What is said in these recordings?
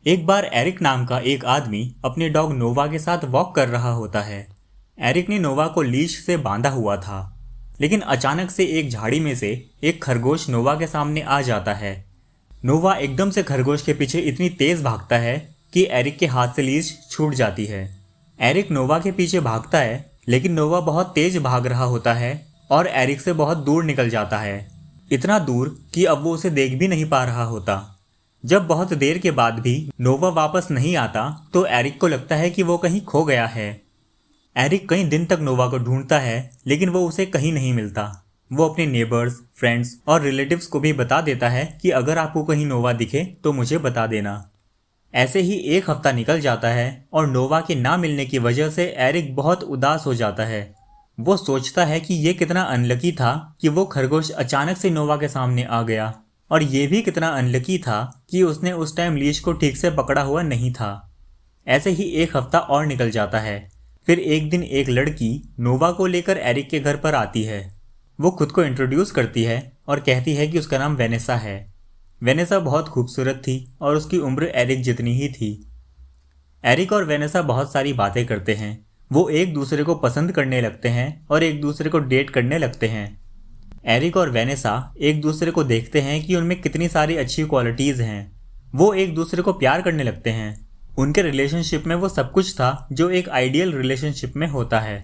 एक बार एरिक नाम का एक आदमी अपने डॉग नोवा के साथ वॉक कर रहा होता है। एरिक ने नोवा को लीश से बांधा हुआ था, लेकिन अचानक से एक झाड़ी में से एक खरगोश नोवा के सामने आ जाता है। नोवा एकदम से खरगोश के पीछे इतनी तेज भागता है कि एरिक के हाथ से लीश छूट जाती है। एरिक नोवा के पीछे भागता है, लेकिन नोवा बहुत तेज भाग रहा होता है और एरिक से बहुत दूर निकल जाता है, इतना दूर कि अब वो उसे देख भी नहीं पा रहा होता। जब बहुत देर के बाद भी नोवा वापस नहीं आता तो एरिक को लगता है कि वो कहीं खो गया है। एरिक कई दिन तक नोवा को ढूंढता है, लेकिन वो उसे कहीं नहीं मिलता। वो अपने नेबर्स, फ्रेंड्स और रिलेटिव्स को भी बता देता है कि अगर आपको कहीं नोवा दिखे तो मुझे बता देना। ऐसे ही एक हफ्ता निकल जाता है और नोवा के ना मिलने की वजह से एरिक बहुत उदास हो जाता है। वो सोचता है कि ये कितना अनलकी था कि वो खरगोश अचानक से नोवा के सामने आ गया, और ये भी कितना अनलकी था कि उसने उस टाइम लीश को ठीक से पकड़ा हुआ नहीं था। ऐसे ही एक हफ्ता और निकल जाता है। फिर एक दिन एक लड़की नोवा को लेकर एरिक के घर पर आती है। वो खुद को इंट्रोड्यूस करती है और कहती है कि उसका नाम वेनेसा है। वेनेसा बहुत खूबसूरत थी और उसकी उम्र एरिक जितनी ही थी। एरिक और वेनेसा बहुत सारी बातें करते हैं। वो एक दूसरे को पसंद करने लगते हैं और एक दूसरे को डेट करने लगते हैं। एरिक और वेनेसा एक दूसरे को देखते हैं कि उनमें कितनी सारी अच्छी क्वालिटीज़ हैं। वो एक दूसरे को प्यार करने लगते हैं। उनके रिलेशनशिप में वो सब कुछ था जो एक आइडियल रिलेशनशिप में होता है।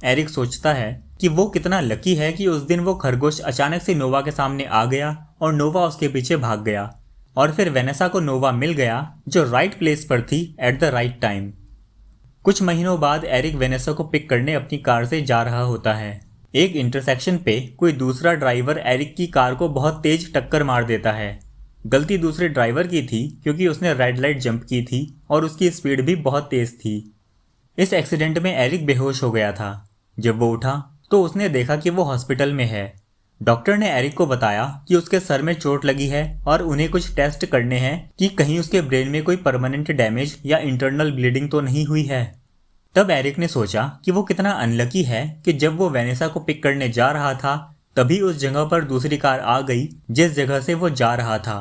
एरिक सोचता है कि वो कितना लकी है कि उस दिन वो खरगोश अचानक से नोवा के सामने आ गया और नोवा उसके पीछे भाग गया, और फिर वेनेसा को नोवा मिल गया जो राइट प्लेस पर थी एट द राइट टाइम। कुछ महीनों बाद एरिक वेनेसा को पिक करने अपनी कार से जा रहा होता है। एक इंटरसेक्शन पे कोई दूसरा ड्राइवर एरिक की कार को बहुत तेज टक्कर मार देता है। गलती दूसरे ड्राइवर की थी क्योंकि उसने रेड लाइट जंप की थी और उसकी स्पीड भी बहुत तेज थी। इस एक्सीडेंट में एरिक बेहोश हो गया था। जब वो उठा तो उसने देखा कि वो हॉस्पिटल में है। डॉक्टर ने एरिक को बताया कि उसके सर में चोट लगी है और उन्हें कुछ टेस्ट करने हैं कि कहीं उसके ब्रेन में कोई परमानेंट डैमेज या इंटरनल ब्लीडिंग तो नहीं हुई है। तब एरिक ने सोचा कि वो कितना अनलकी है कि जब वो वेनेसा को पिक करने जा रहा था तभी उस जगह पर दूसरी कार आ गई जिस जगह से वो जा रहा था।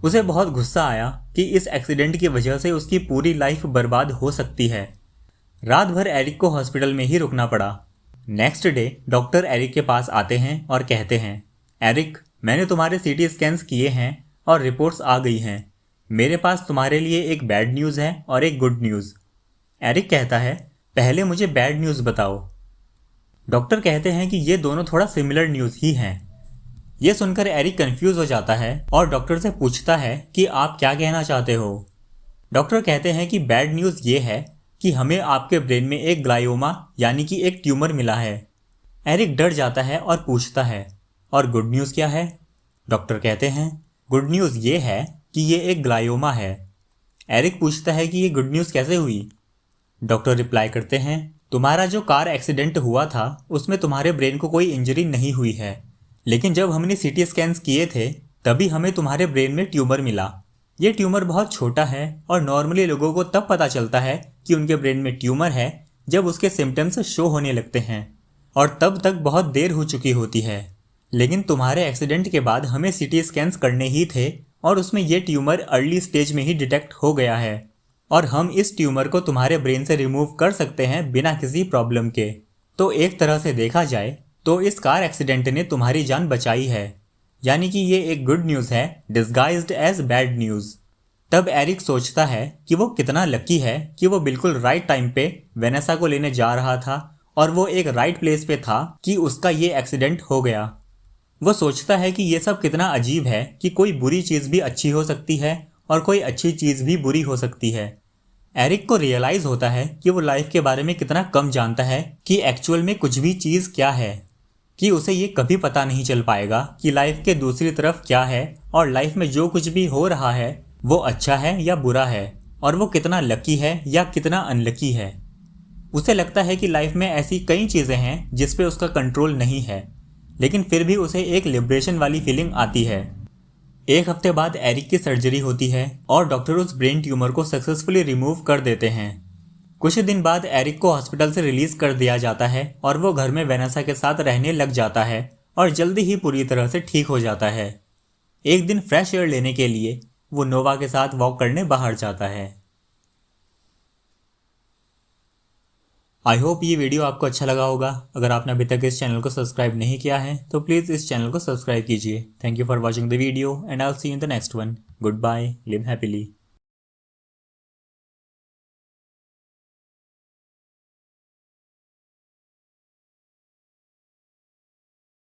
उसे बहुत गुस्सा आया कि इस एक्सीडेंट की वजह से उसकी पूरी लाइफ बर्बाद हो सकती है। रात भर एरिक को हॉस्पिटल में ही रुकना पड़ा। नेक्स्ट डे डॉक्टर एरिक के पास आते हैं और कहते हैं, एरिक, मैंने तुम्हारे सीटी स्कैन्स किए हैं और रिपोर्ट्स आ गई हैं। मेरे पास तुम्हारे लिए एक बैड न्यूज़ है और एक गुड न्यूज़। एरिक कहता है, पहले मुझे बैड न्यूज़ बताओ। डॉक्टर कहते हैं कि ये दोनों थोड़ा सिमिलर न्यूज़ ही हैं। ये सुनकर एरिक कंफ्यूज हो जाता है और डॉक्टर से पूछता है कि आप क्या कहना चाहते हो। डॉक्टर कहते हैं कि बैड न्यूज़ ये है कि हमें आपके ब्रेन में एक ग्लायोमा यानी कि एक ट्यूमर मिला है। एरिक डर जाता है और पूछता है, और गुड न्यूज़ क्या है? डॉक्टर कहते हैं, गुड न्यूज़ ये है कि ये एक ग्लायोमा है। एरिक पूछता है कि ये गुड न्यूज़ कैसे हुई? डॉक्टर रिप्लाई करते हैं, तुम्हारा जो कार एक्सीडेंट हुआ था उसमें तुम्हारे ब्रेन को कोई इंजरी नहीं हुई है, लेकिन जब हमने सीटी स्कैन्स किए थे तभी हमें तुम्हारे ब्रेन में ट्यूमर मिला। ये ट्यूमर बहुत छोटा है और नॉर्मली लोगों को तब पता चलता है कि उनके ब्रेन में ट्यूमर है जब उसके सिम्टम्स शो होने लगते हैं, और तब तक बहुत देर हो चुकी होती है। लेकिन तुम्हारे एक्सीडेंट के बाद हमें सीटी स्कैन्स करने ही थे और उसमें ये ट्यूमर अर्ली स्टेज में ही डिटेक्ट हो गया है, और हम इस ट्यूमर को तुम्हारे ब्रेन से रिमूव कर सकते हैं बिना किसी प्रॉब्लम के। तो एक तरह से देखा जाए तो इस कार एक्सीडेंट ने तुम्हारी जान बचाई है, यानी कि ये एक गुड न्यूज़ है डिस्गाइज्ड एज बैड न्यूज़। तब एरिक सोचता है कि वो कितना लकी है कि वो बिल्कुल राइट टाइम पे वेनेसा को लेने जा रहा था और वो एक राइट प्लेस पे था कि उसका ये एक्सीडेंट हो गया। वो सोचता है कि ये सब कितना अजीब है कि कोई बुरी चीज़ भी अच्छी हो सकती है और कोई अच्छी चीज़ भी बुरी हो सकती है। एरिक को रियलाइज़ होता है कि वो लाइफ के बारे में कितना कम जानता है कि एक्चुअल में कुछ भी चीज़ क्या है, कि उसे ये कभी पता नहीं चल पाएगा कि लाइफ के दूसरी तरफ क्या है और लाइफ में जो कुछ भी हो रहा है वो अच्छा है या बुरा है, और वो कितना लकी है या कितना अनलकी है। उसे लगता है कि लाइफ में ऐसी कई चीज़ें हैं जिस पे उसका कंट्रोल नहीं है, लेकिन फिर भी उसे एक लिबरेशन वाली फीलिंग आती है। एक हफ्ते बाद एरिक की सर्जरी होती है और डॉक्टर उस ब्रेन ट्यूमर को सक्सेसफुली रिमूव कर देते हैं। कुछ दिन बाद एरिक को हॉस्पिटल से रिलीज कर दिया जाता है और वो घर में वेनेसा के साथ रहने लग जाता है और जल्दी ही पूरी तरह से ठीक हो जाता है। एक दिन फ्रेश एयर लेने के लिए वो नोवा के साथ वॉक करने बाहर जाता है। आई होप ये वीडियो आपको अच्छा लगा होगा। अगर आपने अभी तक इस चैनल को सब्सक्राइब नहीं किया है तो प्लीज़ इस चैनल को सब्सक्राइब कीजिए। Thank you for watching the video and I will see you in the next one. Good bye, live happily.